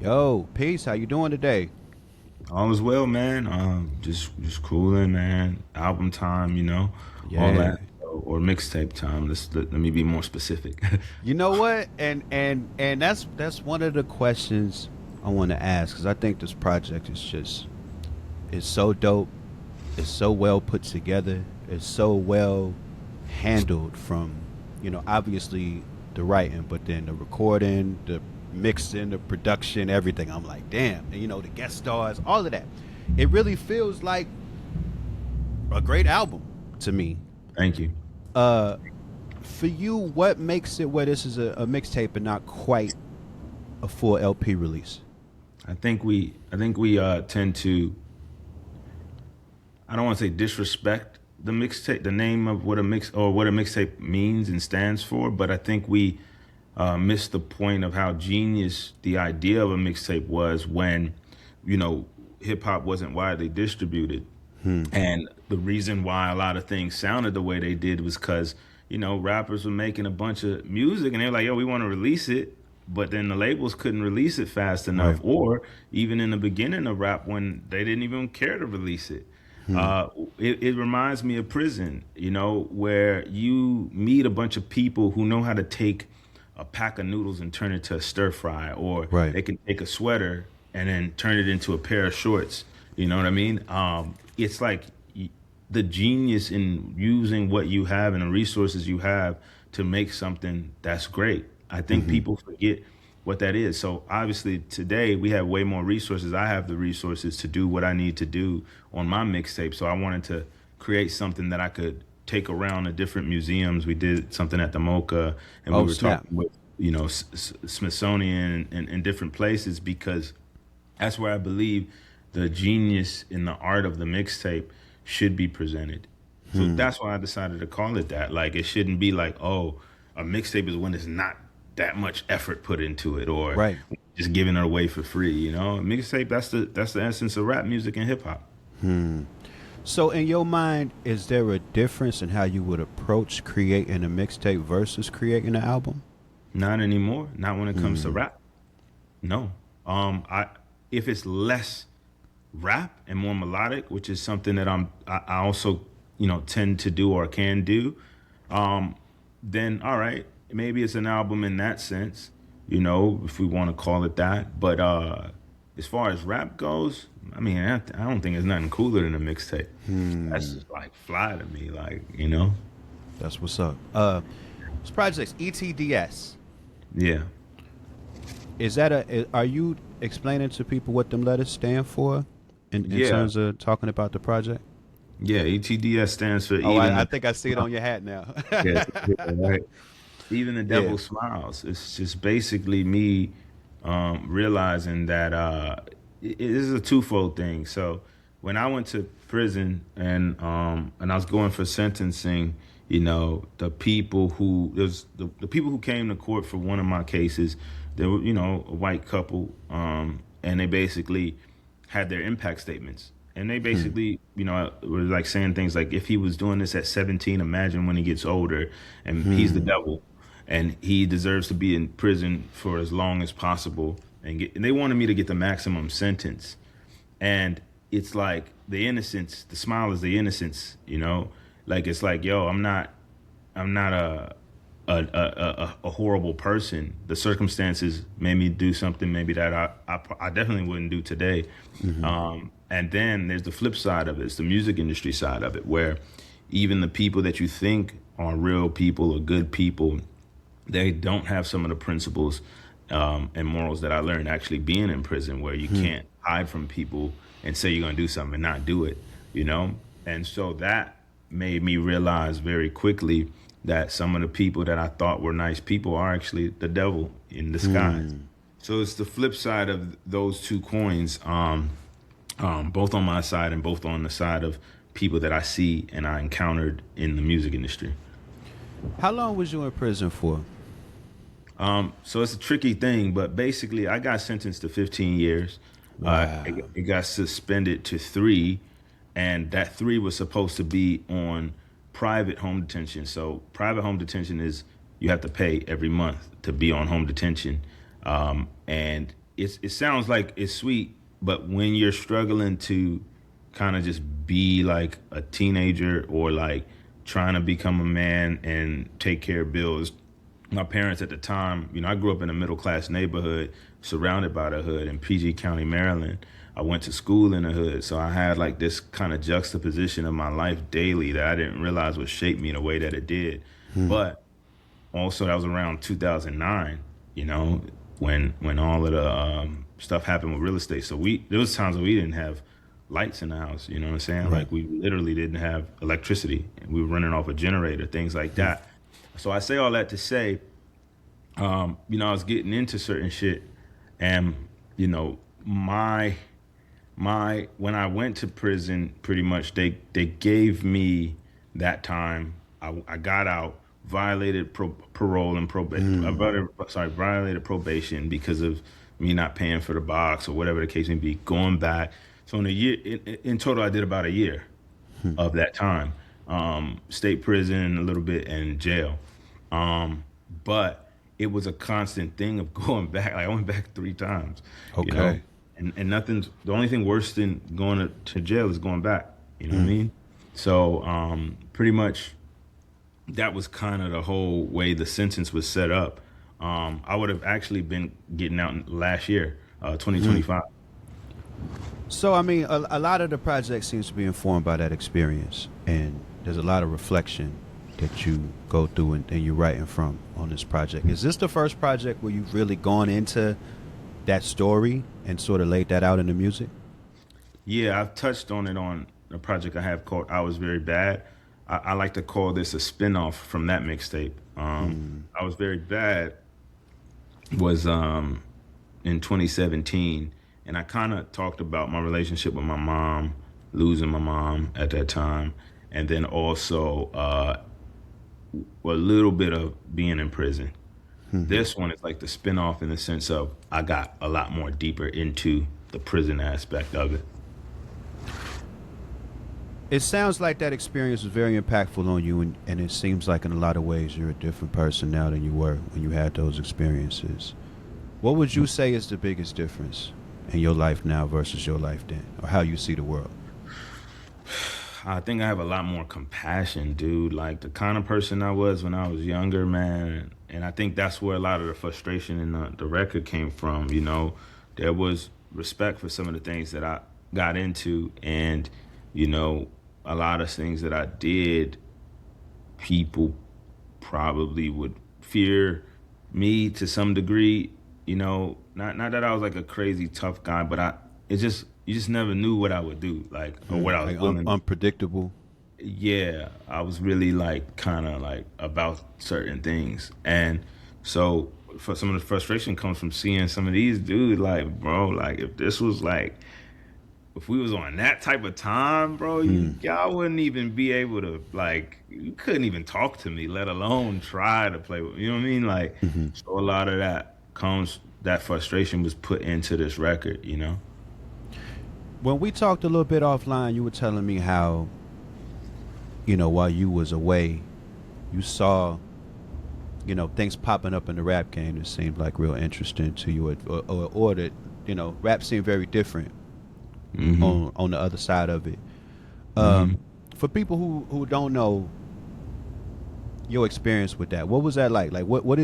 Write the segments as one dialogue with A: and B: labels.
A: Yo, peace. How you doing today?
B: All is well, man. Just cooling, man. Album time, all
A: Yeah.
B: that, or mixtape time. Let me be more specific.
A: You know what? And that's one of the questions I want to ask because I think this project is just it's so dope. It's so well put together. It's so well handled from obviously the writing, but then the recording, the mixing, the production, everything. I'm like, damn. And the guest stars, all of that. It really feels like a great album to me.
B: Thank you.
A: Uh, for you, what makes it where this is a mixtape and not quite a full LP release?
B: I think we tend to. I don't want to say disrespect the mixtape, the name of what a mixtape means and stands for, but I think we miss the point of how genius the idea of a mixtape was when, you know, hip hop wasn't widely distributed.
A: Hmm.
B: And the reason why a lot of things sounded the way they did was because, rappers were making a bunch of music and they were like, yo, we want to release it. But then the labels couldn't release it fast enough,
A: Right.
B: or even in the beginning of rap when they didn't even care to release it.
A: Hmm.
B: Uh, it reminds me of prison, where you meet a bunch of people who know how to take a pack of noodles and turn it to a stir fry, or
A: Right.
B: they can take a sweater and then turn it into a pair of shorts. You know what I mean? It's like the genius in using what you have and the resources you have to make something that's great. I think
A: Hmm.
B: people forget what that is. So obviously today we have way more resources. I have the resources to do what I need to do on my mixtape. So I wanted to create something that I could take around to different museums. We did something at the Mocha, and we
A: Oh
B: were
A: snap.
B: talking with Smithsonian and different places because that's where I believe the genius in the art of the mixtape should be presented. So
A: Hmm.
B: that's why I decided to call it that. Like it shouldn't be like, oh, a mixtape is when there's not that much effort put into it or
A: Right.
B: just giving it away for free, A mixtape, that's the essence of rap music and hip hop.
A: Hmm. So, in your mind, is there a difference in how you would approach creating a mixtape versus creating an album?
B: Not anymore. Not when it comes to
A: Hmm.
B: rap. No. I if it's less rap and more melodic, which is something that I also tend to do or can do, um, then all right, maybe it's an album in that sense, if we want to call it that. But as far as rap goes, I mean, I don't think there's nothing cooler than a mixtape. That's
A: Hmm.
B: just like fly to me,
A: That's what's up. This project's E.t.d.s.
B: yeah,
A: Is that are you explaining to people what them letters stand for in
B: yeah,
A: terms of talking about the project?
B: yeah. E.t.d.s stands for
A: Oh,
B: even
A: I
B: the
A: think I see it on your hat now.
B: yeah, yeah, right. Even the
A: Yeah.
B: devil smiles. It's just basically me realizing that it is a twofold thing. So when I went to prison and I was going for sentencing, the people who there's the people who came to court for one of my cases, they were a white couple, and they basically had their impact statements. And they
A: Hmm.
B: basically, were like saying things like, if he was doing this at 17, imagine when he gets older, and he's the
A: Hmm.
B: devil, and he deserves to be in prison for as long as possible. And they wanted me to get the maximum sentence. And it's like the innocence, the smile is the innocence. Like it's like, yo, I'm not a horrible person. The circumstances made me do something maybe that I definitely wouldn't do today.
A: Hmm.
B: And then there's the flip side of it. It's the music industry side of it, where even the people that you think are real people or good people, they don't have some of the principles and morals that I learned actually being in prison, where you
A: Hmm.
B: can't hide from people and say you're going to do something and not do it, you know? And so that made me realize very quickly that some of the people that I thought were nice people are actually the devil in disguise.
A: Hmm.
B: So it's the flip side of those two coins, both on my side and both on the side of people that I see and I encountered in the music industry.
A: How long was you in prison for?
B: So it's a tricky thing, but basically, I got sentenced to 15 years.
A: Wow.
B: It got suspended to 3, and that 3 was supposed to be on private home detention. So private home detention is you have to pay every month to be on home detention, and it sounds like it's sweet, but when you're struggling to kind of just be like a teenager or like trying to become a man and take care of bills. My parents at the time, I grew up in a middle class neighborhood surrounded by the hood in PG County, Maryland. I went to school in the hood, so I had like this kind of juxtaposition of my life daily that I didn't realize would shape me the way that it did. But also, that was around 2009, when all of the stuff happened with real estate. So there was times when we didn't have lights in the house. You know what I'm saying?
A: Right.
B: Like we literally didn't have electricity, and we were running off a generator, things like that. So I say all that to say, I was getting into certain shit, and my when I went to prison, pretty much they gave me that time. I got out, violated parole and probation. Violated probation because of me not paying for the box or whatever the case may be. Going back, so in a year, in total, I did about a year of that time. State prison a little bit and jail. But it was a constant thing of going back. Like I went back 3 times.
A: Okay.
B: And nothing's the only thing worse than going to jail is going back. You know what I mean? So pretty much that was kind of the whole way the sentence was set up. I would have actually been getting out last year, 2025.
A: So, I mean, a lot of the project seems to be informed by that experience, and there's a lot of reflection that you go through and you're writing from on this project. Is this the first project where you've really gone into that story and sort of laid that out in the music?
B: Yeah, I've touched on it on a project I have called I Was Very Bad. I like to call this a spinoff from that mixtape. I Was Very Bad was in 2017, and I kind of talked about my relationship with my mom, losing my mom at that time, and then also a little bit of being in prison. This one is like the spinoff in the sense of I got a lot more deeper into the prison aspect of it.
A: It sounds like that experience was very impactful on you, and it seems like in a lot of ways you're a different person now than you were when you had those experiences. What would you say is the biggest difference in your life now versus your life then, or how you see the world?
B: I think I have a lot more compassion, dude. Like the kind of person I was when I was younger, man. And I think that's where a lot of the frustration in the record came from. There was respect for some of the things that I got into, and a lot of things that I did, people probably would fear me to some degree. Not that I was like a crazy tough guy, but you just never knew what I would do, like or what I was
A: Like
B: willing to.
A: unpredictable.
B: Yeah, I was really like kind of like about certain things, and so for some of the frustration comes from seeing some of these dudes, like bro, like if we was on that type of time, bro, y'all wouldn't even be able to, like, you couldn't even talk to me, let alone try to play with me. You know what I mean? Like, so a lot of that frustration was put into this record,
A: When we talked a little bit offline, you were telling me how, while you was away, you saw, things popping up in the rap game that seemed like real interesting to you, or that, rap seemed very different on the other side of it. For people who don't know your experience with that, what was that like? Like, what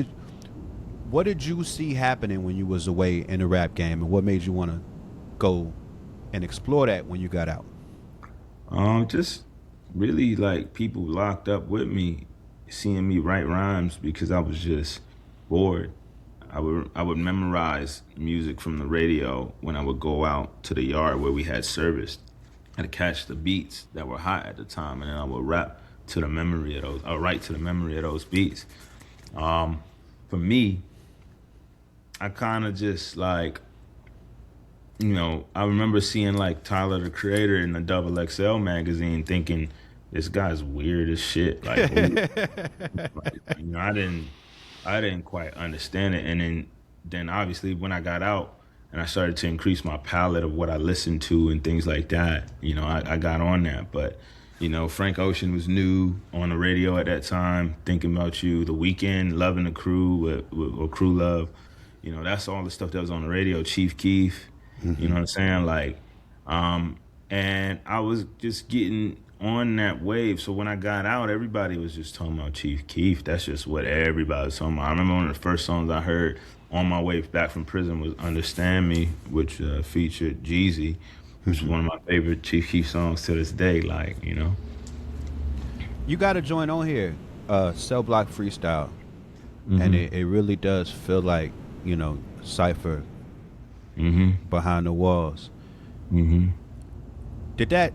A: did you see happening when you was away in the rap game, and what made you want to go and explore that when you got out?
B: Just really like people locked up with me, seeing me write rhymes because I was just bored. I would memorize music from the radio when I would go out to the yard where we had service. I'd catch the beats that were hot at the time, and then I would rap to the memory of those. I would write to the memory of those beats. For me, I kind of just like, I remember seeing like Tyler the Creator in the Double XL magazine, thinking this guy's weird as shit. Like, I didn't quite understand it. And then obviously when I got out and I started to increase my palette of what I listened to and things like that, I got on that. But, Frank Ocean was new on the radio at that time, Thinking About You, The Weeknd, Loving the Crew, or Crew Love, that's all the stuff that was on the radio. Chief Keef, you know what I'm saying? Like, um, and I was just getting on that wave. So when I got out, everybody was just talking about Chief Keef. That's just what everybody was talking about. I remember one of the first songs I heard on my way back from prison was "Understand Me," which featured Jeezy, which is one of my favorite Chief Keef songs to this day. Like,
A: You got to join on here, Cell Block Freestyle, and
B: hmm
A: it really does feel like cipher
B: hmm
A: behind the walls.
B: hmm
A: Did that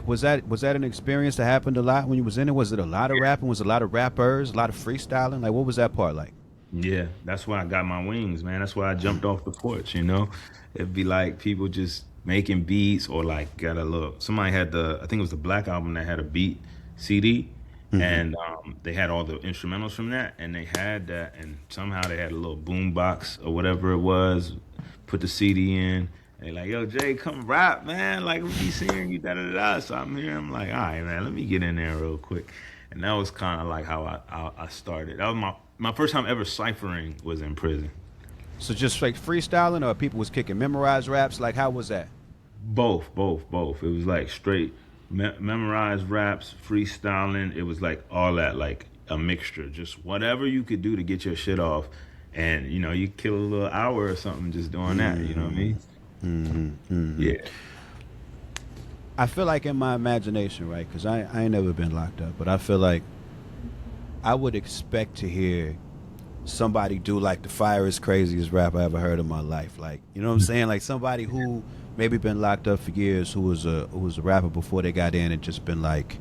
A: was that an experience that happened a lot when you was in it? Was it a lot of rapping? Was it a lot of rappers? A lot of freestyling? Like, what was that part like?
B: Yeah, that's why I got my wings, man. That's why I jumped off the porch. It'd be like people just making beats or like got a little. Somebody had I think it was the Black Album that had a beat CD,
A: Hmm.
B: and they had all the instrumentals from that, and they had that, and somehow they had a little boom box or whatever it was, put the CD in. And like, yo, Jay, come rap, man. Like, we be seeing you, da da da. So I'm here. I'm like, all right, man, let me get in there real quick. And that was kind of like how I started. That was my first time ever ciphering was in prison.
A: So just like freestyling, or people was kicking memorized raps? Like, how was that?
B: Both. It was like straight memorized raps, freestyling. It was like all that, like a mixture. Just whatever you could do to get your shit off. And, you kill a little hour or something just doing that. You know what I
A: Hmm.
B: mean?
A: Hmm. Hmm.
B: Yeah.
A: I feel like in my imagination, right? Because I ain't never been locked up, but I feel like I would expect to hear somebody do like the firest, craziest rap I ever heard in my life. Like, you know what I'm saying? Like somebody who maybe been locked up for years, who was a rapper before they got in, and just been like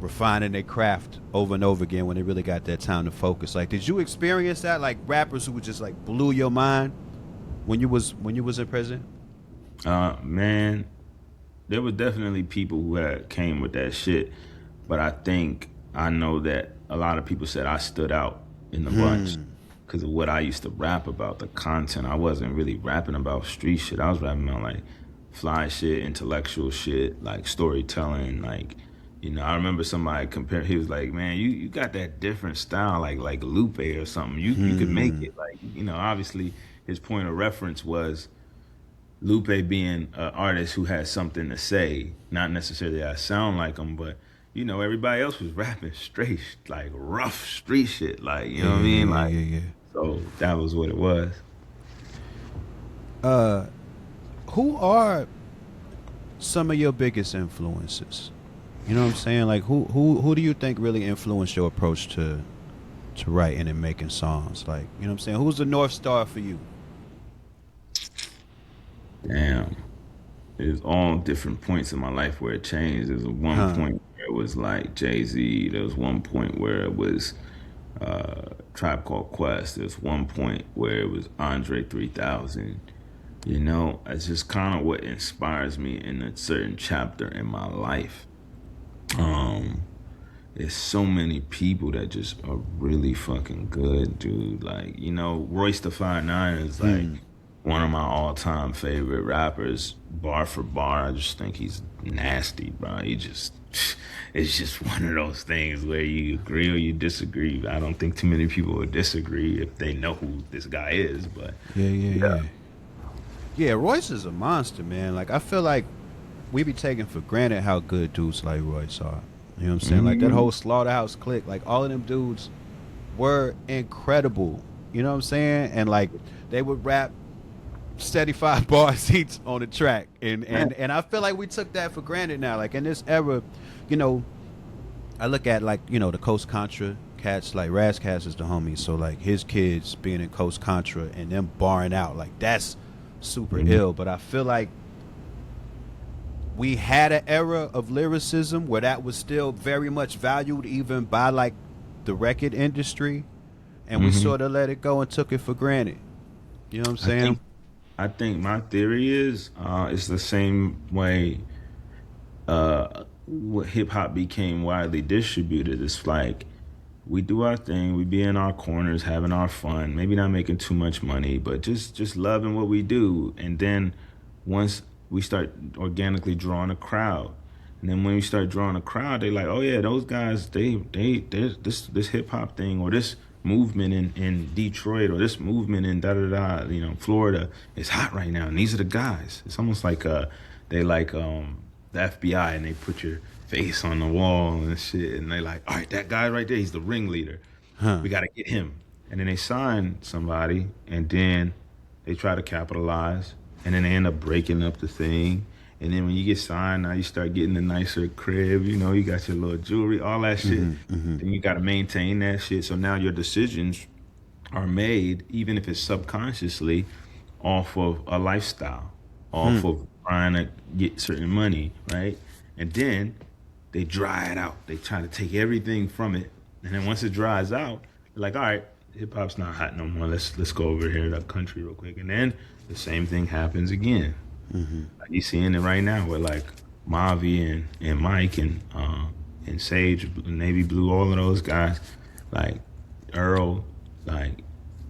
A: refining their craft over and over again when they really got that time to focus. Like, did you experience that? Like rappers who just like blew your mind when you was in prison?
B: Man, there were definitely people who had came with that shit, but I know that a lot of people said I stood out in the bunch
A: Hmm.
B: because of what I used to rap about. The content, I wasn't really rapping about street shit. I was rapping about like fly shit, intellectual shit, like storytelling. Like, I remember somebody compare. He was like, "Man, you got that different style, like Lupe or something. You could make
A: Hmm.
B: it." Like, obviously his point of reference was Lupe being an artist who has something to say, not necessarily I sound like him, but everybody else was rapping straight, like rough street shit, like you
A: Yeah,
B: know what I
A: yeah,
B: mean,
A: yeah,
B: like
A: yeah, yeah,
B: so that was what it was.
A: yeah. Who are some of your biggest influences? You know what I'm saying? Like, who do you think really influenced your approach to writing and making songs? Like, you know what I'm saying? Who's the North Star for you?
B: Damn, there's all different points in my life where it changed. There's one
A: Huh.
B: point where it was like Jay-Z. There was one point where it was Tribe Called Quest. There's one point where it was Andre 3000. It's just kind of what inspires me in a certain chapter in my life. Um, there's so many people that just are really fucking good, dude. Like, Royce the Five Nine is like
A: Hmm.
B: one of my all time favorite rappers, bar for bar. I just think he's nasty, bro. It's just one of those things where you agree or you disagree. I don't think too many people would disagree if they know who this guy is, but
A: Yeah, yeah,
B: yeah.
A: yeah. Yeah, Royce is a monster, man. Like, I feel like we be taking for granted how good dudes like Royce are. You know what I'm saying? Like that
B: hmm
A: whole Slaughterhouse clique, like all of them dudes were incredible. You know what I'm saying? And like they would rap steady five bars each on the track. And I feel like we took that for granted now. Like in this era, you know, I look at like, the Coast Contra cats, like Razcast is the homie. So like his kids being in Coast Contra and them barring out, like that's super
B: hmm
A: ill. But I feel like we had an era of lyricism where that was still very much valued even by like the record industry, and we
B: hmm
A: sort of let it go and took it for granted. You know what I'm
B: I think
A: saying?
B: I think my theory is it's the same way what hip hop became widely distributed. It's like we do our thing, we be in our corners having our fun, maybe not making too much money, but just loving what we do. And then once we start organically drawing a crowd, and then when we start drawing a crowd, they like, oh yeah, those guys, they this hip hop thing or this movement in Detroit or this movement in da da da, Florida is hot right now, and these are the guys. It's almost like they like the FBI, and they put your face on the wall and shit, and they like, all right, that guy right there, he's the ringleader.
A: Huh.
B: We got to get him. And then they sign somebody, and then they try to capitalize, and then they end up breaking up the thing. And then when you get signed, now you start getting a nicer crib, you got your little jewelry, all that shit. Then you got to maintain that shit. So now your decisions are made, even if it's subconsciously, off of a lifestyle, off of trying to get certain money, right? And then they dry it out. They try to take everything from it. And then once it dries out, they're like, all right, hip hop's not hot no more. Let's go over here to the country real quick. And then the same thing happens again. Like you seeing it right now with like Mavi and Mike and Sage, Navy Blue, all of those guys, like Earl, like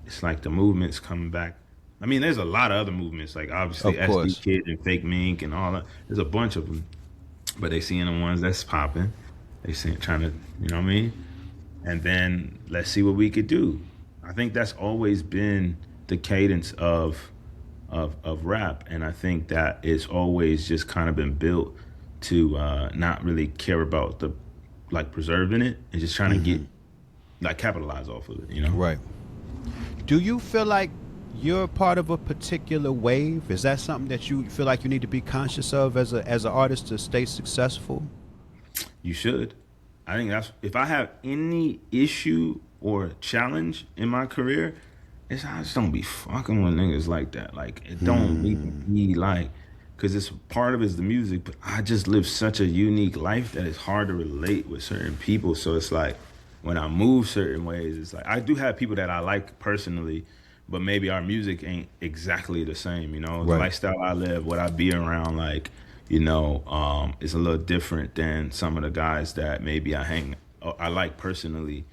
B: it's like the movement's coming back. I mean, there's a lot of other movements, like obviously
A: Of course.
B: SD Kid and Fake Mink and all that. There's a bunch of them, but they seeing the ones that's popping. They seeing trying to, you know what I mean? And then let's see what we could do. I think that's always been the cadence of rap, and I think that it's always just kind of been built to not really care about the like preserving it and just trying to get like capitalize off of it,
A: Right. Do you feel like you're part of a particular wave? Is that something that you feel like you need to be conscious of as an artist to stay successful?
B: You should. I think that's if I have any issue or challenge in my career, I just don't be fucking with niggas like that. Like, it don't need to be like, because it's part of it's the music, but I just live such a unique life that it's hard to relate with certain people. So it's like, when I move certain ways, it's like, I do have people that I like personally, but maybe our music ain't exactly the same, The
A: Right.
B: lifestyle I live, what I be around, like, is a little different than some of the guys that maybe I like personally.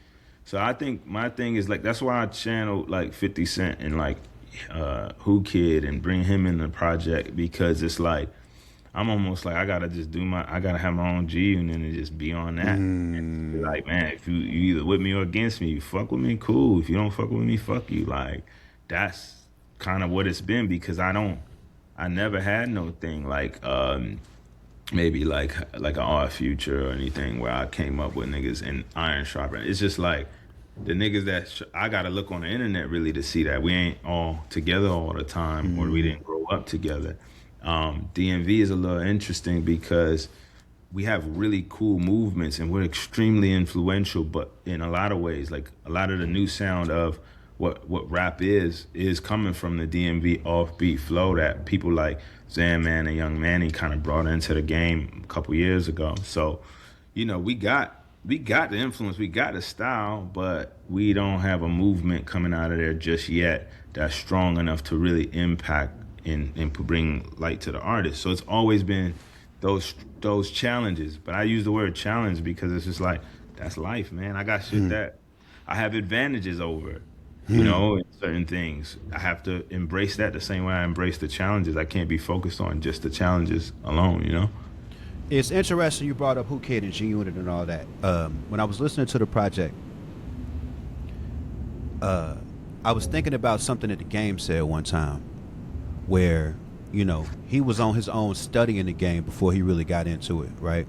B: So I think my thing is like that's why I channeled like 50 Cent and like Who Kid and bring him in the project, because it's like I'm almost like I gotta have my own G unit and just be on that. And be like, man, if you either with me or against me, you fuck with me, cool. If you don't fuck with me, fuck you. Like that's kind of what it's been, because I never had no thing like maybe like an Odd Future or anything where I came up with niggas in iron sharper. It's just like the niggas that I gotta look on the internet really to see that we ain't all together all the time, or we didn't grow up together. DMV is a little interesting because we have really cool movements and we're extremely influential, but in a lot of ways, like a lot of the new sound of what rap is coming from the DMV offbeat flow that people like Zan Man and Young Manny kind of brought into the game a couple years ago. So, we got the influence, we got the style, but we don't have a movement coming out of there just yet that's strong enough to really impact and bring light to the artist. So it's always been those challenges. But I use the word challenge because it's just like, that's life, man. I got shit that I have advantages over, in certain things. I have to embrace that the same way I embrace the challenges. I can't be focused on just the challenges alone.
A: It's interesting you brought up Who Kid and G Unit and all that. When I was listening to the project, I was thinking about something that the game said one time, where he was on his own studying the game before he really got into it, right?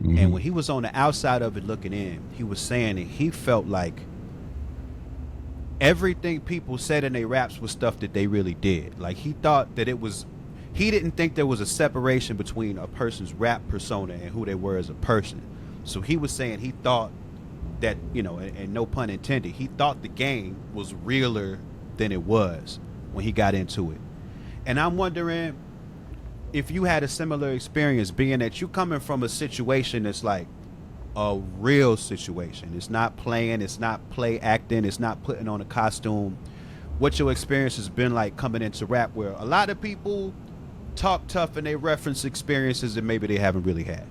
A: And when he was on the outside of it looking in, he was saying that he felt like everything people said in their raps was stuff that they really did. Like he thought that he didn't think there was a separation between a person's rap persona and who they were as a person. So he was saying he thought that, and no pun intended, he thought the game was realer than it was when he got into it. And I'm wondering if you had a similar experience, being that you coming from a situation that's like a real situation. It's not playing, it's not play acting, it's not putting on a costume. What your experience has been like coming into rap, where a lot of people talk tough and they reference experiences that maybe they haven't really had.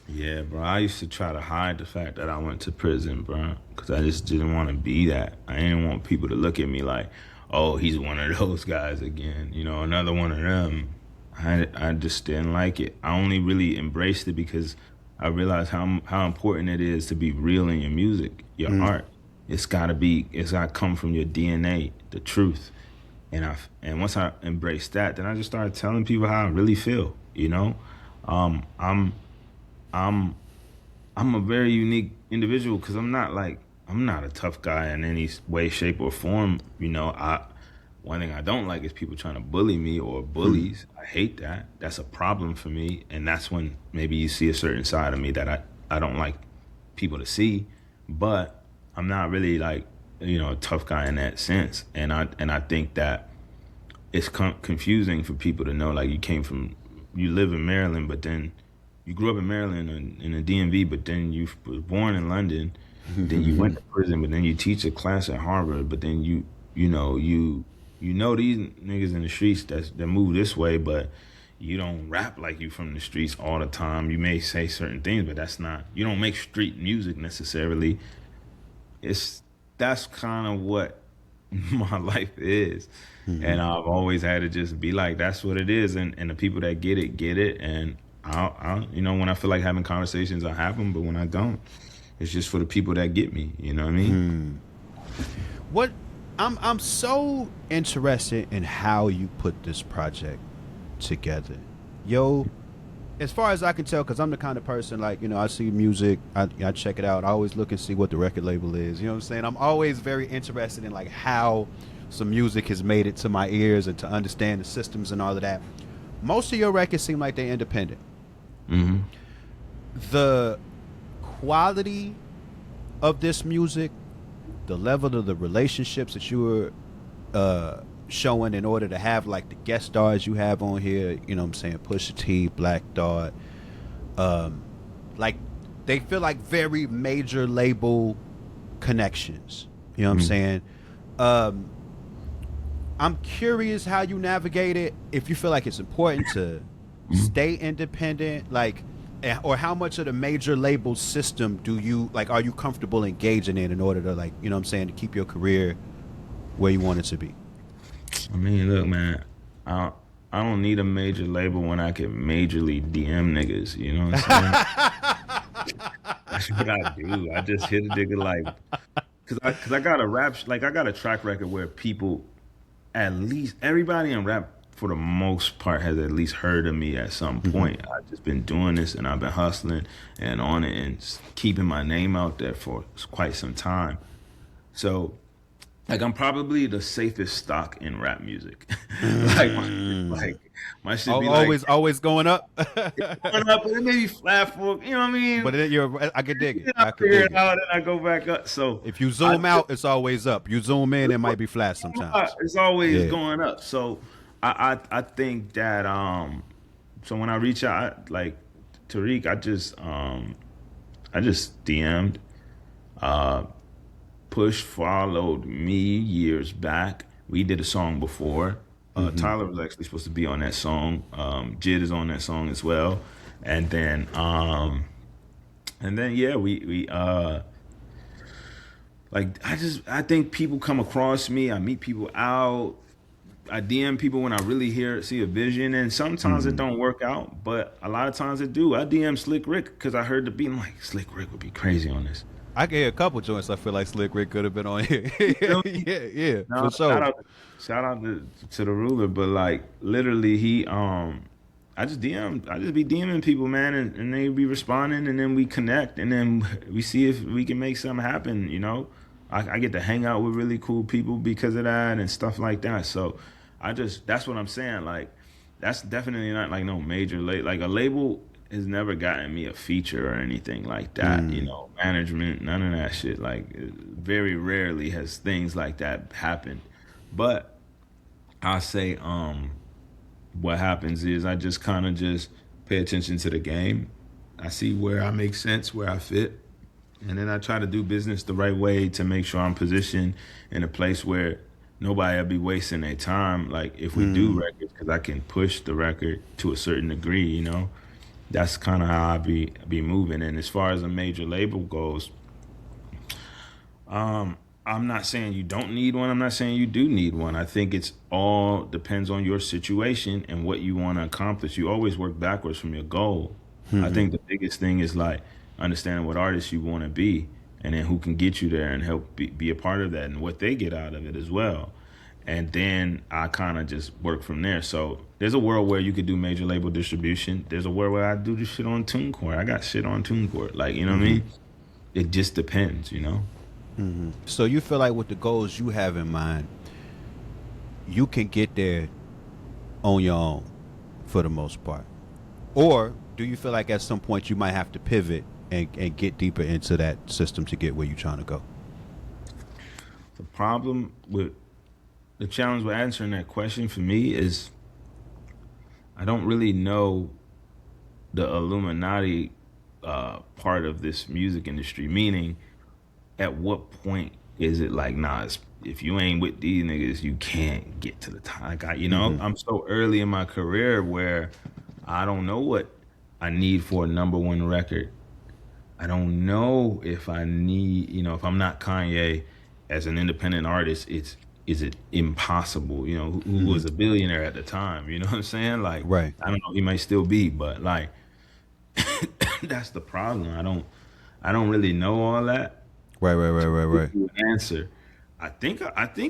B: Yeah, bro. I used to try to hide the fact that I went to prison, bro, because I just didn't want to be that. I didn't want people to look at me like, oh, he's one of those guys again, another one of them. I just didn't like it. I only really embraced it because I realized how important it is to be real in your music, your art. It's gotta come from your DNA, the truth. And once I embraced that, then I just started telling people how I really feel. You know, um, I'm I'm I'm a very unique individual because I'm not a tough guy in any way, shape, or form. You know, I one thing I don't like is people trying to bully me or bullies. I hate that. That's a problem for me, and that's when maybe you see a certain side of me that I don't like people to see. But I'm not really like a tough guy in that sense, and I think that it's confusing for people to know like you live in Maryland, but then you grew up in Maryland in the DMV, but then you was born in London, then you went to prison, but then you teach a class at Harvard, but then you know these niggas in the streets that move this way, but you don't rap like you from the streets all the time. You may say certain things, but you don't make street music necessarily. It's That's kind of what my life is. And I've always had to just be like, that's what it is. And the people that get it. And when I feel like having conversations, I have them. But when I don't, it's just for the people that get me. You know what I mean?
A: What I'm so interested in how you put this project together. Yo, as far as I can tell, because I'm the kind of person like, I see music, I check it out. I always look and see what the record label is. You know what I'm saying? I'm always very interested in like how some music has made it to my ears and to understand the systems and all of that. Most of your records seem like they're independent.
B: Mm-hmm.
A: The quality of this music, the level of the relationships that you were showing in order to have like the guest stars you have on here, you know what I'm saying, Pusha T, Black Thought, like they feel like very major label connections. You know what I'm saying? I'm curious how you navigate it, if you feel like it's important to stay independent, like, or how much of the major label system do you like, are you comfortable engaging in order to like, you know what I'm saying, to keep your career where you want it to be?
B: I mean, look, man, I don't need a major label when I can majorly DM niggas. You know what I'm saying? That's what I do. I just hit a nigga like, cause I got a I got a track record where people, at least everybody in rap for the most part has at least heard of me at some point. I've just been doing this and I've been hustling and on it and keeping my name out there for quite some time. So like I'm probably the safest stock in rap music. Like my shit be like
A: Always going up.
B: going up, and it may be flat for you know what I mean.
A: But I could dig it.
B: I
A: I could
B: figure
A: dig
B: it
A: it.
B: out, and I go back up. So
A: If you zoom out, it's always up. You zoom in, it might be flat sometimes.
B: it's always
A: Yeah.
B: going up. So I think that so when I reach out like Tariq, I just DM'd. Push followed me years back. We did a song before. Tyler was actually supposed to be on that song. Jid is on that song as well. And then yeah, we like I think people come across me. I meet people out. I DM people when I really see a vision, and sometimes it don't work out, but a lot of times it do. I DM Slick Rick because I heard the beat. I'm like, Slick Rick would be crazy on this.
A: I gave a couple joints I feel like Slick Rick could have been on here. Yeah,
B: No,
A: for sure.
B: shout out to the ruler, but like literally I just be DMing people, man, and they be responding, and then we connect, and then we see if we can make something happen. I get to hang out with really cool people because of that and stuff like that. So that's what I'm saying. Like that's definitely not like no major like a label has never gotten me a feature or anything like that. Management, none of that shit. Like very rarely has things like that happened. But I say what happens is I just kind of just pay attention to the game. I see where I make sense, where I fit, and then I try to do business the right way to make sure I'm positioned in a place where nobody will be wasting their time. Like if we do records, because I can push the record to a certain degree. That's kind of how I be moving. And as far as a major label goes, I'm not saying you don't need one. I'm not saying you do need one. I think it's all depends on your situation and what you want to accomplish. You always work backwards from your goal. I think the biggest thing is like understanding what artist you want to be, and then who can get you there and help be a part of that, and what they get out of it as well. And then I kind of just work from there. So there's a world where you could do major label distribution. There's a world where I do this shit on TuneCore. I got shit on TuneCore. Like, you know what I mean? It just depends, you know?
A: So you feel like with the goals you have in mind, you can get there on your own for the most part? Or do you feel like at some point you might have to pivot and get deeper into that system to get where you're trying to go?
B: The problem with the challenge with answering that question for me is I don't really know the Illuminati part of this music industry. Meaning, at what point is it like, nah, if you ain't with these niggas, you can't get to the top? Like I'm so early in my career where I don't know what I need for a number one record. I don't know if I need, if I'm not Kanye as an independent artist, is it impossible? Who was a billionaire at the time? You know what I'm saying? Like,
A: Right.
B: I don't know, he might still be, but like, that's the problem. I don't really know all that.
A: Right.
B: Give you an answer. I think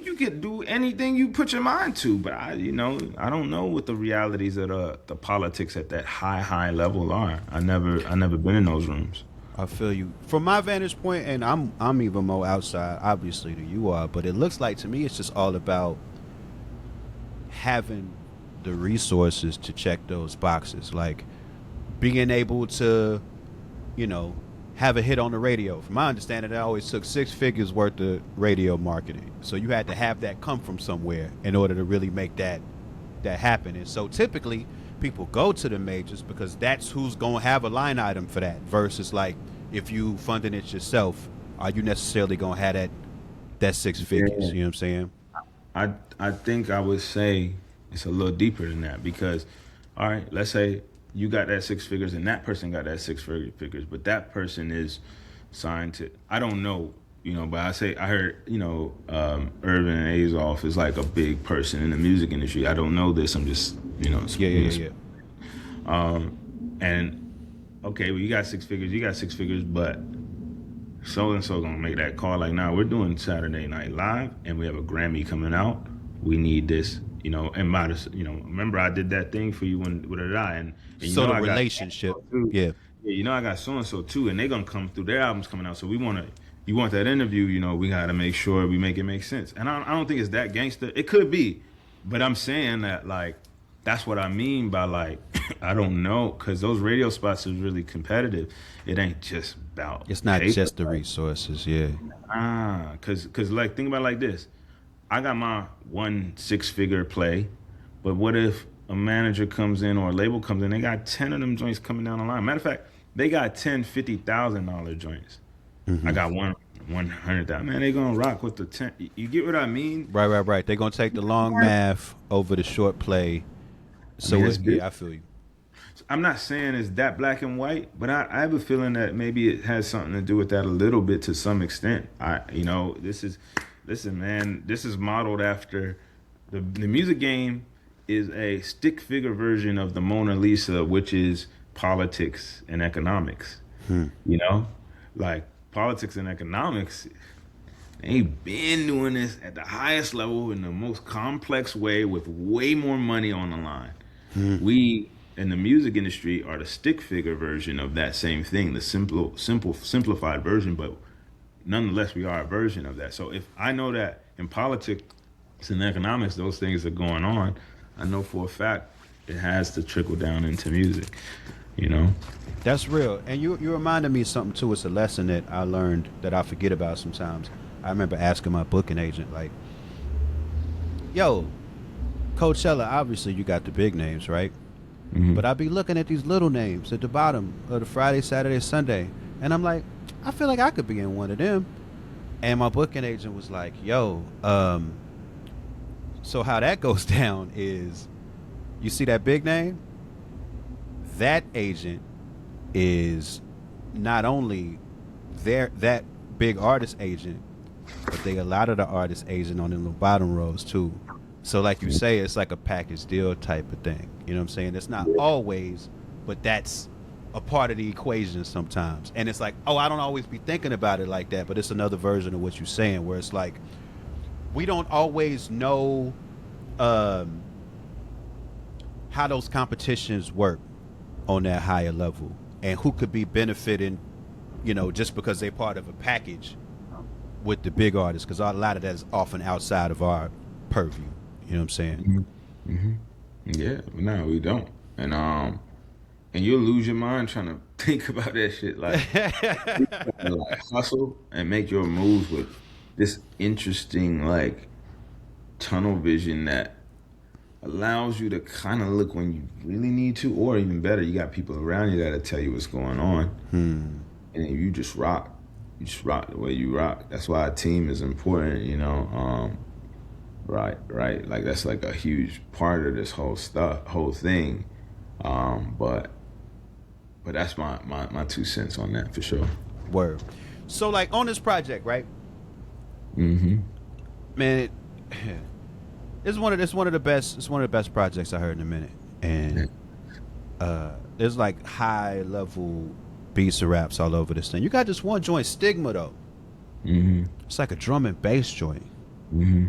B: you could do anything you put your mind to, but I don't know what the realities of the politics at that high level are. I never been in those rooms.
A: I feel you. From my vantage point, and I'm even more outside, obviously, than you are, but it looks like to me it's just all about having the resources to check those boxes. Like being able to, have a hit on the radio. From my understanding, it always took 6 figures worth of radio marketing. So you had to have that come from somewhere in order to really make that happen. And so typically people go to the majors because that's who's going to have a line item for that, versus like if you funding it yourself, are you necessarily going to have that 6 figures?
B: Yeah.
A: You know what I'm saying?
B: I think I would say it's a little deeper than that, because, all right, let's say you got that 6 figures and that person got that 6 figures, but that person is signed to, I don't know, but I heard, Irvin Azoff is like a big person in the music industry. I don't know this. I'm just,
A: Yeah.
B: And okay, well, you got 6 figures, but so and so gonna make that call like, nah, we're doing Saturday Night Live and we have a Grammy coming out. We need this, and remember I did that thing for you with a die, and
A: so the relationship, yeah,
B: I got so and so too, and they're gonna come through. Their album's coming out, so you want that interview, we gotta make sure we make it make sense. And I don't think it's that gangster. It could be, but I'm saying that like that's what I mean by like I don't know, because those radio spots is really competitive. It ain't just about.
A: It's not
B: paper.
A: just the resources, yeah.
B: Cause like think about it like this. I got my 1 6-figure play, but what if a manager comes in or a label comes in? They got 10 of them joints coming down the line. Matter of fact, they got 10 $50,000 joints. I got 100,000. Man, they gonna rock with the 10. You get what I mean?
A: Right. They're gonna take the long math over the short play. So I feel you.
B: I'm not saying it's that black and white, but I have a feeling that maybe it has something to do with that a little bit to some extent. Listen, man, this is modeled after the music game is a stick figure version of the Mona Lisa, which is politics and economics. Like politics and economics, they been doing this at the highest level in the most complex way with way more money on the line. We in the music industry are the stick figure version of that same thing, the simplified version, but nonetheless, we are a version of that. So if I know that in politics and economics, those things are going on, I know for a fact it has to trickle down into music,
A: That's real. And you reminded me of something too. It's a lesson that I learned that I forget about sometimes. I remember asking my booking agent, like, yo, Coachella, obviously you got the big names, right? But I be looking at these little names at the bottom of the Friday, Saturday, Sunday, and I'm like, I feel like I could be in one of them. And my booking agent was like, yo, so how that goes down is, you see that big name? That agent is not only that big artist agent, but they a lot of the artist agent on them the bottom rows too. So like you say, it's like a package deal type of thing. You know what I'm saying? It's not always, but that's a part of the equation sometimes. And it's like, oh, I don't always be thinking about it like that, but it's another version of what you're saying, where it's like we don't always know um, how those competitions work on that higher level, and who could be benefiting, just because they're part of a package with the big artists, because a lot of that is often outside of our purview. You know what I'm saying?
B: Hmm. Yeah, no, we don't. And you'll lose your mind trying to think about that shit. Like, you gotta, like, hustle and make your moves with this interesting, like, tunnel vision that allows you to kind of look when you really need to, or even better, you got people around you that'll tell you what's going on, and then you just rock. You just rock the way you rock. That's why a team is important, Right, right. Like that's like a huge part of this whole thing. But that's my 2 cents on that for sure.
A: Word. So like on this project, right?
B: Mm-hmm.
A: Man, it's one of the best. It's one of the best projects I heard in a minute, and there's like high level beats and raps all over this thing. You got this one joint, Stigma, though.
B: Mm-hmm.
A: It's like a drum and bass joint.
B: Mm-hmm.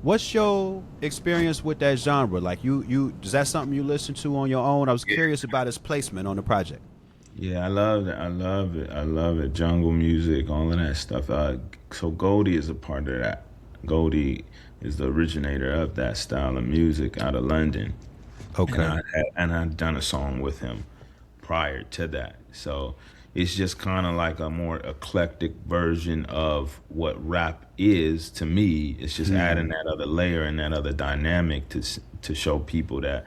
A: What's your experience with that genre? Like, you is that something you listen to on your own? I was curious about its placement on the project.
B: Yeah, I love it. I love it. I love it. Jungle music, all of that stuff. So Goldie is a part of that. Goldie is the originator of that style of music out of London.
A: Okay.
B: And I'd done a song with him prior to that. So it's just kind of like a more eclectic version of what rap is to me. It's just adding that other layer and that other dynamic to show people that,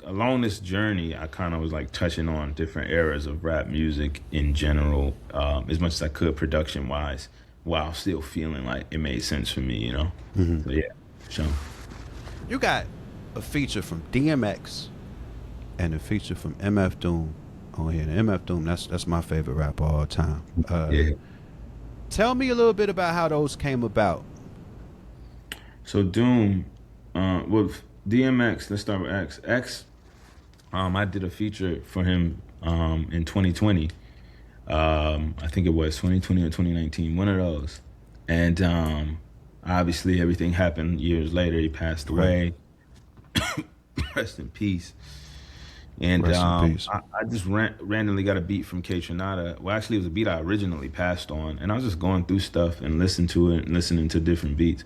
B: along this journey, I kind of was like touching on different eras of rap music in general, as much as I could production wise, while still feeling like it made sense for me. So yeah, sure.
A: You got a feature from DMX and a feature from MF Doom on here. And MF Doom, that's my favorite rapper of all time.
B: Yeah.
A: Tell me a little bit about how those came about.
B: So Doom, with DMX, let's start with X. X, I did a feature for him in 2020. I think it was 2020 or 2019, one of those. And obviously everything happened years later. He passed away. Rest in peace. And
A: Rest in peace.
B: I just randomly got a beat from K Tronada. Well, actually, it was a beat I originally passed on, and I was just going through stuff and listening to it and listening to different beats.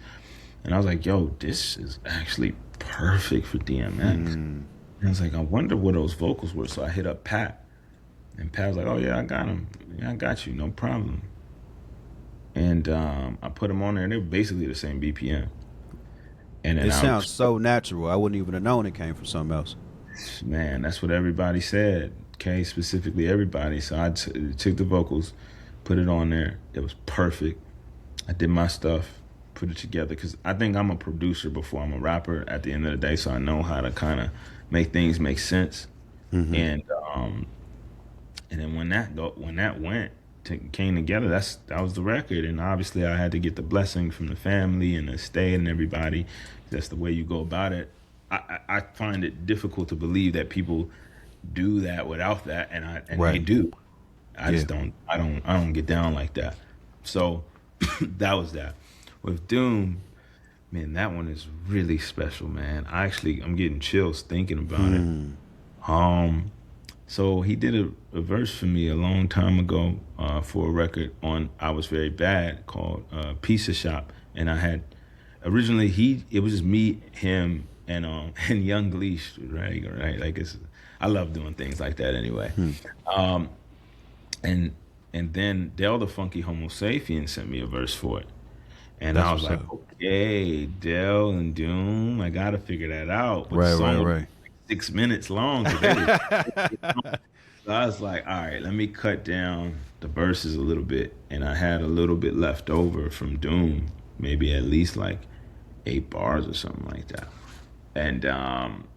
B: And I was like, "Yo, this is actually perfect for DMX." And I was like, "I wonder what those vocals were." So I hit up Pat, and Pat was like, "Oh yeah, I got him. Yeah, I got you, no problem." And I put them on there, and they were basically the same BPM. And then
A: It sounds so natural. I wouldn't even have known it came from something else.
B: Man, that's what everybody said. Okay, specifically everybody. So I took the vocals, put it on there. It was perfect. I did my stuff, put it together, because I think I'm a producer before I'm a rapper at the end of the day, so I know how to kind of make things make sense. And then when that came together, that was the record. And obviously I had to get the blessing from the family and the state and everybody. That's the way you go about it. I find it difficult to believe that people do that without that, and
A: Right.
B: they do. I
A: Yeah.
B: just don't. I don't get down like that. So that was that. With Doom, man, that one is really special, man. I'm getting chills thinking about it. So he did a verse for me a long time ago for a record on I Was Very Bad called Pizza Shop, and I had originally it was just me, him, and Young Gleesh, right? Like I love doing things like that anyway. And then Del the Funky Homo Sapien sent me a verse for it. And
A: That's
B: I was
A: what's
B: like,
A: up.
B: okay, Del and Doom, I gotta figure that out. But
A: Right,
B: the song was
A: right.
B: like 6 minutes long. 'Cause they were- so I was like, all right, let me cut down the verses a little bit. And I had a little bit left over from Doom, maybe at least like 8 bars or something like that. And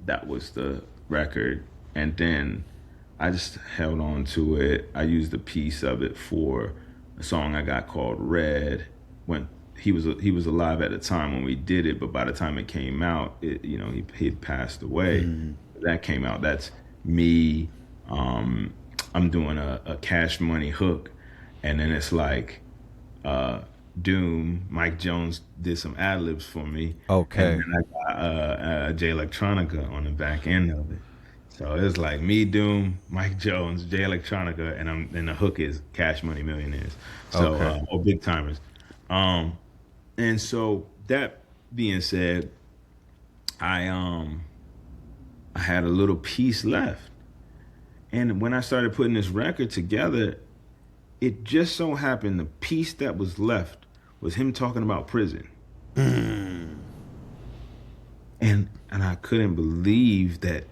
B: that was the record. And then I just held on to it. I used a piece of it for a song I got called Red. When he was alive at the time when we did it, but by the time it came out, he'd passed away. That came out. That's me, I'm doing a Cash Money hook, and then it's like uh, Doom. Mike Jones did some ad libs for me, and
A: Okay.
B: then I got Jay Electronica on the back end of it. So it's like me, Doom, Mike Jones, Jay Electronica, and the hook is Cash Money Millionaires. So
A: Okay.
B: or Big Timers. Um, and so that being said, I um I had a little piece left. And when I started putting this record together, it just so happened the piece that was left was him talking about prison. And I couldn't believe that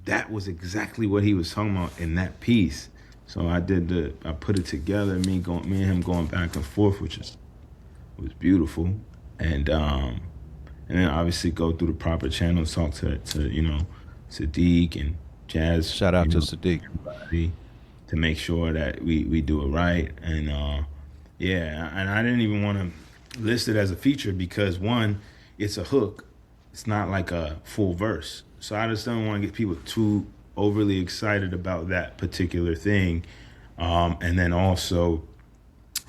B: that was exactly what he was talking about in that piece. So I put it together, me and him going back and forth, which was beautiful. And and then obviously go through the proper channels, talk to Sadiq and Jazz,
A: Shout out to Sadiq.
B: everybody, to make sure that we do it right. And yeah, and I didn't even want to list it as a feature because one, it's a hook. It's not like a full verse. So I just don't want to get people too overly excited about that particular thing. And then also,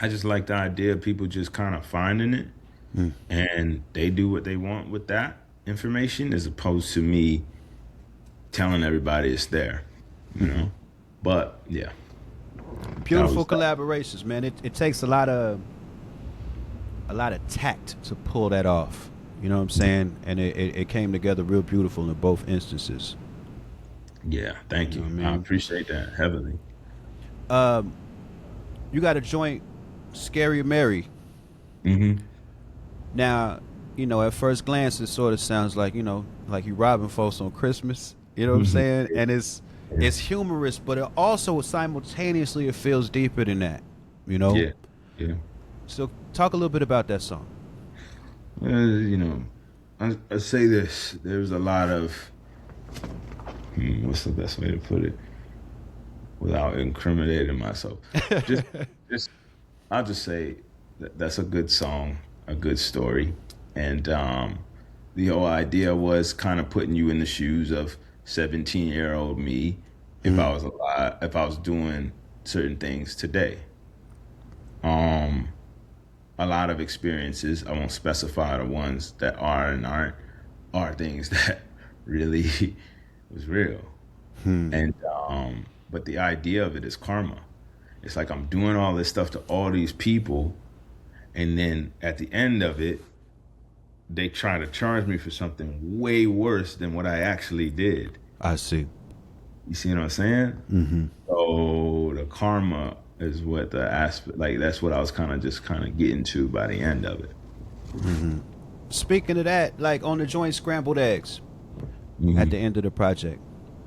B: I just like the idea of people just kind of finding it and they do what they want with that information as opposed to me telling everybody it's there, you know. But yeah, that
A: Beautiful
B: was that.
A: collaborations, man. It takes a lot of tact to pull that off. You know what I'm saying? And it came together real beautiful in both instances.
B: Yeah, thank
A: You know
B: you.
A: what I
B: I
A: mean?
B: appreciate that heavily.
A: Um, you got a joint, Scary Mary.
B: Hmm.
A: Now, at first glance, it sort of sounds like like you robbing folks on Christmas. You know what I'm
B: Hmm.
A: saying? And it's humorous, but it also simultaneously it feels deeper than that. You know.
B: Yeah, yeah.
A: So talk a little bit about that song.
B: You know, I say this. There's a lot of what's the best way to put it without incriminating myself. Just, just I'll just say that's a good song, a good story, and the whole idea was kind of putting you in the shoes of 17-year-old me if I
A: Mm,
B: was alive, if I was doing certain things today. Um, a lot of experiences. I won't specify the ones that are and aren't are things that really was real.
A: hmm.
B: And but the idea of it is karma. It's like I'm doing all this stuff to all these people, and then at the end of it, they try to charge me for something way worse than what I actually did.
A: I see.
B: You see what I'm saying?
A: Hmm.
B: So the karma is what the aspect like that's what I was kind of getting to by the end of it.
A: Speaking of that, like on the joint scrambled eggs at
B: Hmm.
A: the end of the project,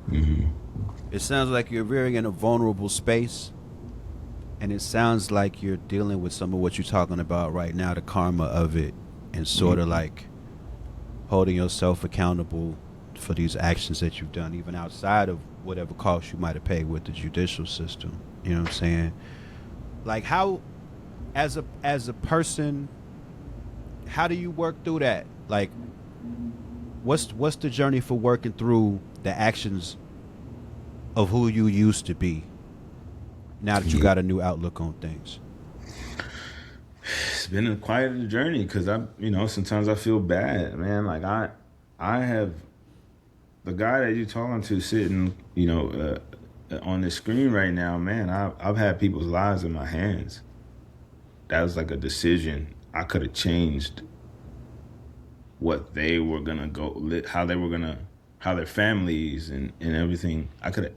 B: Hmm.
A: it sounds like you're very in a vulnerable space, and it sounds like you're dealing with some of what you're talking about right now, the karma of it, and sort of like holding yourself accountable for these actions that you've done, even outside of whatever cost you might have paid with the judicial system. You know what I'm saying? Like how, as a person, how do you work through that? Like, what's the journey for working through the actions of who you used to be now that you
B: Yeah.
A: got a new outlook on things?
B: It's been quite a journey because sometimes I feel bad, man. Like I have the guy that you're talking to sitting, on the screen right now, man. I've had people's lives in my hands. That was like a decision. I could have changed what they were gonna how they were gonna, how their families and everything. I could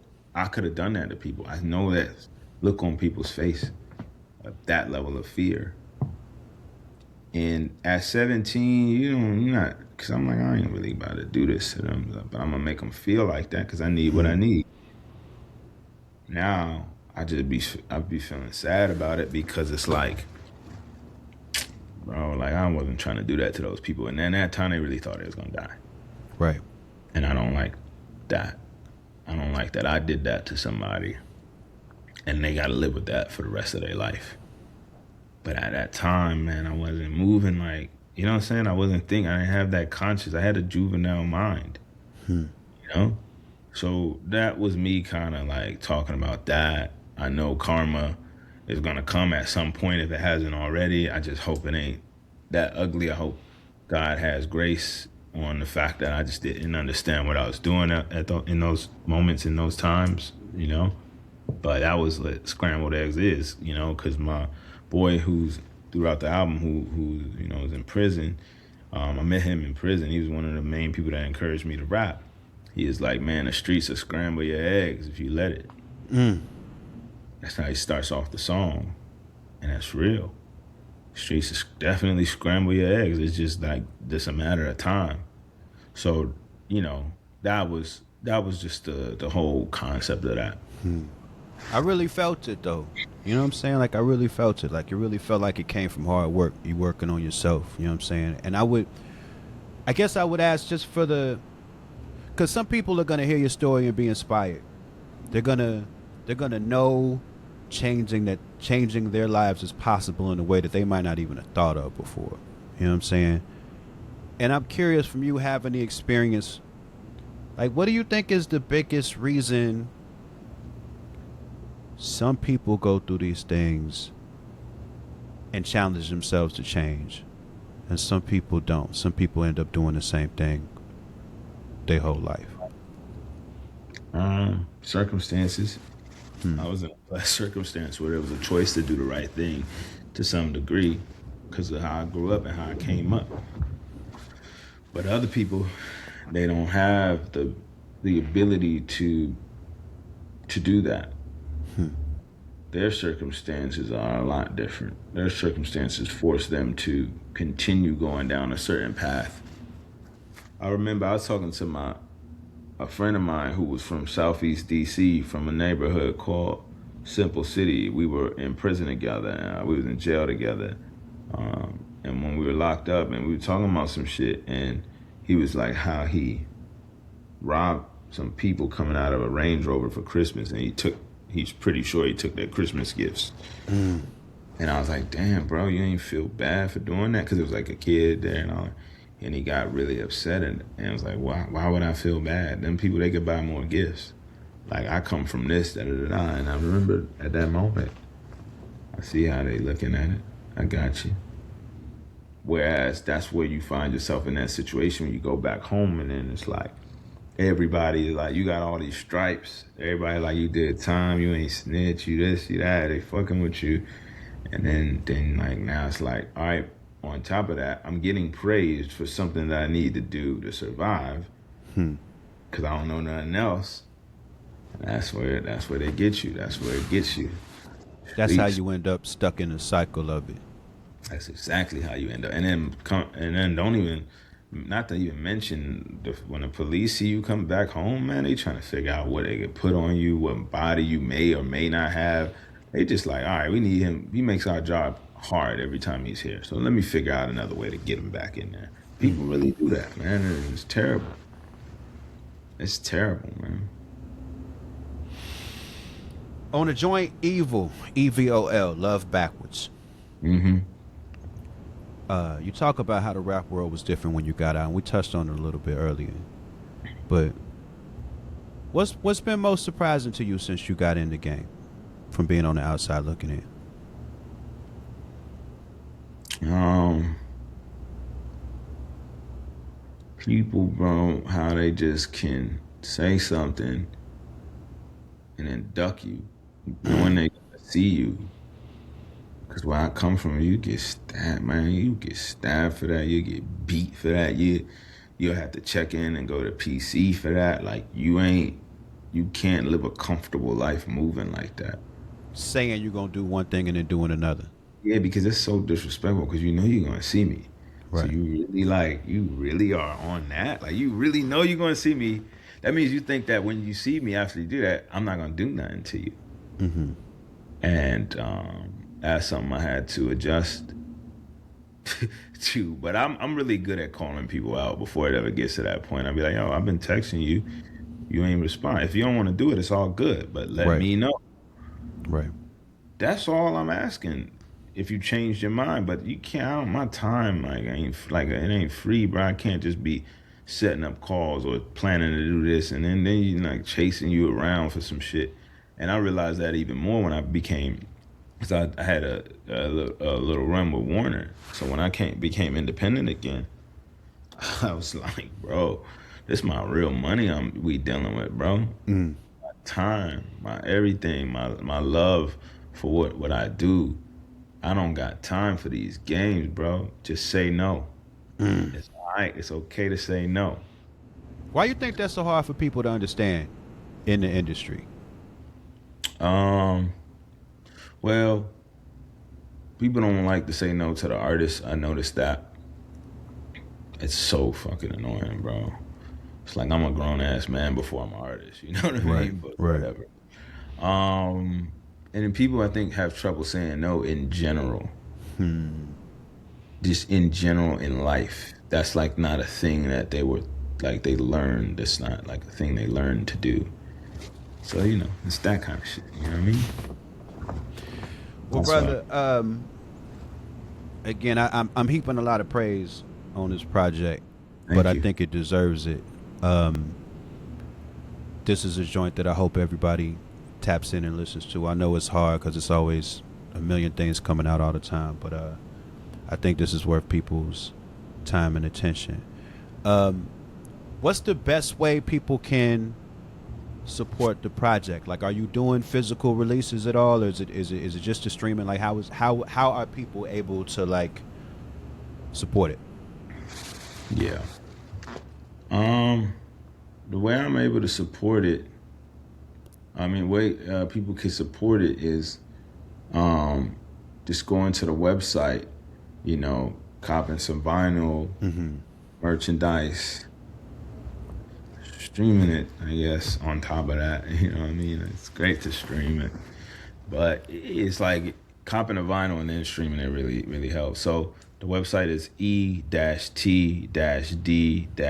B: have done that to people. I know that look on people's face, that level of fear. And at 17, you're not, because I'm like, I ain't really about to do this to them, but I'm gonna make them feel like that because I need what I
A: Hmm.
B: need. Now I'd be feeling sad about it because it's like, bro, like I wasn't trying to do that to those people, and then that time they really thought they was gonna die,
A: Right.
B: and I don't like that. I don't like that I did that to somebody, and they got to live with that for the rest of their life. But at that time, man, I wasn't moving like, you know what I'm saying? I wasn't thinking. I didn't have that conscious. I had a juvenile mind,
A: Hmm.
B: you know? So that was me kind of like talking about that. I know karma is gonna come at some point if it hasn't already. I just hope it ain't that ugly. I hope God has grace on the fact that I just didn't understand what I was doing in those moments, in those times, you know. But that was what scrambled eggs is, you know, because my boy who's throughout the album who you know is in prison. I met him in prison. He was one of the main people that encouraged me to rap. He is like, man, the streets will scramble your eggs if you let it.
A: Mm.
B: That's how he starts off the song, and that's real. Streets is definitely scramble your eggs. It's just a matter of time. So, you know, that was just the whole concept of that.
A: I really felt it though. You know what I'm saying? Like I really felt it. Like it really felt like it came from hard work. You working on yourself. You know what I'm saying? And I guess I would ask just for because some people are gonna hear your story and be inspired. They're gonna know changing their lives is possible in a way that they might not even have thought of before. You know what I'm saying? And I'm curious from you having the experience, like what do you think is the biggest reason some people go through these things and challenge themselves to change, and some people don't? Some people end up doing the same thing their whole life.
B: Circumstances.
A: Hmm.
B: I was in a blessed circumstance where there was a choice to do the right thing to some degree because of how I grew up and how I came up. But other people, they don't have the ability to do that.
A: Hmm.
B: Their circumstances are a lot different. Their circumstances force them to continue going down a certain path. I remember I was talking to my a friend of mine who was from Southeast DC from a neighborhood called Simple City. We were in prison together. We was in jail together. And when we were locked up and we were talking about some shit, and he was like how he robbed some people coming out of a Range Rover for Christmas, and he's pretty sure he took their Christmas gifts.
A: Mm.
B: And I was like, damn, bro, you ain't feel bad for doing that? Because it was like a kid there and all. And he got really upset, and I was like, why would I feel bad? Them people, they could buy more gifts. Like, I come from this, da da da da. And I remember at that moment, I see how they looking at it. I got you. Whereas that's where you find yourself in that situation when you go back home, and then it's like, everybody is like, you got all these stripes. Everybody like, you did time, you ain't snitch, you this, you that. They fucking with you. And then like now it's like, all right, on top of that, I'm getting praised for something that I need to do to survive
A: Hmm.
B: because I don't know nothing else. And that's where they get you. That's where it gets you.
A: That's how
B: Streets.
A: you end up stuck in the cycle of it.
B: That's exactly how you end up. And then don't even, not to even mention when the police see you come back home, man, they trying to figure out what they could put on you, what body you may or may not have. They just like, all right, we need him. He makes our job hard every time he's here. So let me figure out another way to get him back in there.
A: Hmm.
B: People really do that, man. And it's terrible. It's terrible, man.
A: On the joint Evil, EVOL, Love Backwards.
B: Mm-hmm.
A: You talk about how the rap world was different when you got out, and we touched on it a little bit earlier. But what's been most surprising to you since you got in the game, from being on the outside looking in?
B: People, bro, how they just can say something and then duck you, knowing they gonna see you. Cause where I come from, you get stabbed, man. You get stabbed for that. You get beat for that. You'll have to check in and go to PC for that. Like you can't live a comfortable life moving like that.
A: Saying you're gonna do one thing and then doing another.
B: Yeah, because it's so disrespectful. Because you know you're gonna see me, so
A: Right.
B: you really are on that. Like you really know you're gonna see me. That means you think that when you see me actually do that, I'm not gonna do nothing to you.
A: Mm-hmm.
B: And that's something I had to adjust to. But I'm really good at calling people out before it ever gets to that point. I'll be like, yo, I've been texting you, you ain't respond. If you don't want to do it, it's all good. But let
A: Right.
B: me know.
A: Right.
B: That's all I'm asking. If you changed your mind, but you can't. My time, like, ain't like it ain't free, bro. I can't just be setting up calls or planning to do this, and then you like chasing you around for some shit. And I realized that even more when I became, because I had a little run with Warner. So when I became independent again, I was like, bro, this my real money we dealing with, bro.
A: Mm.
B: My time, my everything, my love for what I do. I don't got time for these games, bro. Just say no.
A: Mm.
B: It's all right. It's okay to say no.
A: Why you think that's so hard for people to understand in the industry?
B: Um, well, people don't like to say no to the artists. I noticed that. It's so fucking annoying, bro. It's like I'm a grown ass man before I'm an artist. You know what I
A: Right,
B: mean? But
A: right.
B: whatever. And then people I think have trouble saying no in general.
A: Hmm.
B: Just in general in life. That's like not a thing that they learned. It's not like a thing they learned to do. So, it's that kind of shit. You know what I mean?
A: Well,
B: That's why.
A: brother, again, I'm heaping a lot of praise on this project, but
B: Thank
A: I
B: you.
A: think it deserves it. Um, this is a joint that I hope everybody taps in and listens to. I know it's hard because it's always a million things coming out all the time, but I think this is worth people's time and attention. Um, what's the best way people can support the project? Like, are you doing physical releases at all, or is it just the streaming? Like, how are people able to like support it?
B: Yeah. Um, the way I'm able to support it, I mean, way people can support it is um, just going to the website, copping some vinyl,
A: Mm-hmm.
B: merchandise, streaming it, I guess, on top of that. You know what I mean? It's great to stream it. But it's like copping a vinyl and then streaming it really, really helps. So the website is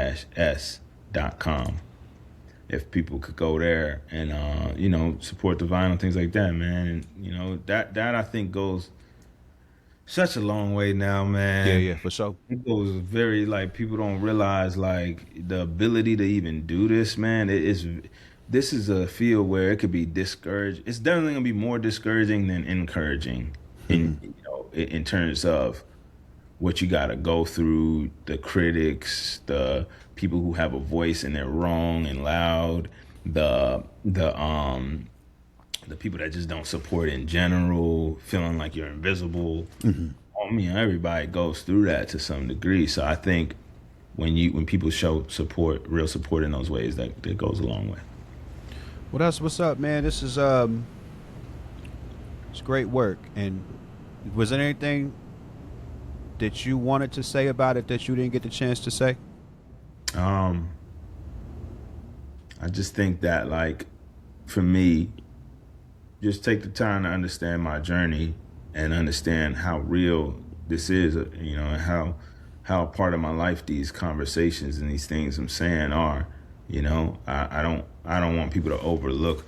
B: e-t.d.s.com. If people could go there and support the vinyl, things like that, man. And that I think goes such a long way now,
A: Yeah,
B: man.
A: yeah, for sure.
B: It goes very like people don't realize like the ability to even do this, man. This is a field where it could be discouraged. It's definitely gonna be more discouraging than encouraging
A: Mm-hmm.
B: in terms of what you got to go through, the critics, the people who have a voice and they're wrong and loud, the people that just don't support in general, feeling like you're invisible.
A: Mm-hmm.
B: I mean, everybody goes through that to some degree. So I think when people show support, real support in those ways, that goes a long way.
A: Well, that's what's up, man. This is it's great work. And was there anything that you wanted to say about it that you didn't get the chance to say?
B: Um, I just think that like for me, just take the time to understand my journey and understand how real this is, and how a part of my life these conversations and these things I'm saying are. I don't want people to overlook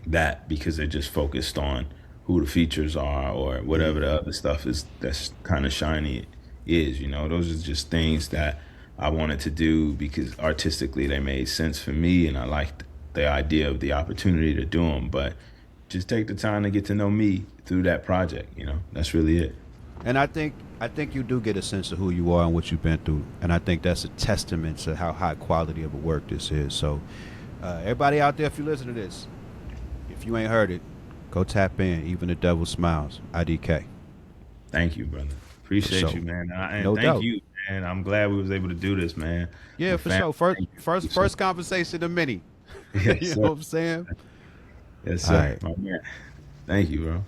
B: that because they're just focused on who the features are or whatever the other stuff is that's kind of shiny is. Those are just things that I wanted to do because artistically they made sense for me and I liked the idea of the opportunity to do them. But just take the time to get to know me through that project. That's really it.
A: And I think you do get a sense of who you are and what you've been through, and I think that's a testament to how high quality of a work this is. So, everybody out there, if you listen to this, if you ain't heard it, go tap in. Even the devil smiles. IDK.
B: Thank you, brother.
A: For
B: Appreciate
A: sure.
B: you, man. And
A: No
B: thank
A: doubt.
B: you, man. I'm glad we was able to do this, man.
A: Yeah,
B: My
A: for
B: family,
A: sure. First,
B: thank
A: first,
B: you so
A: first conversation of many.
B: much. Yes,
A: You
B: sir.
A: know what I'm saying?
B: Yes,
A: All
B: sir.
A: right.
B: My man. Thank you, bro.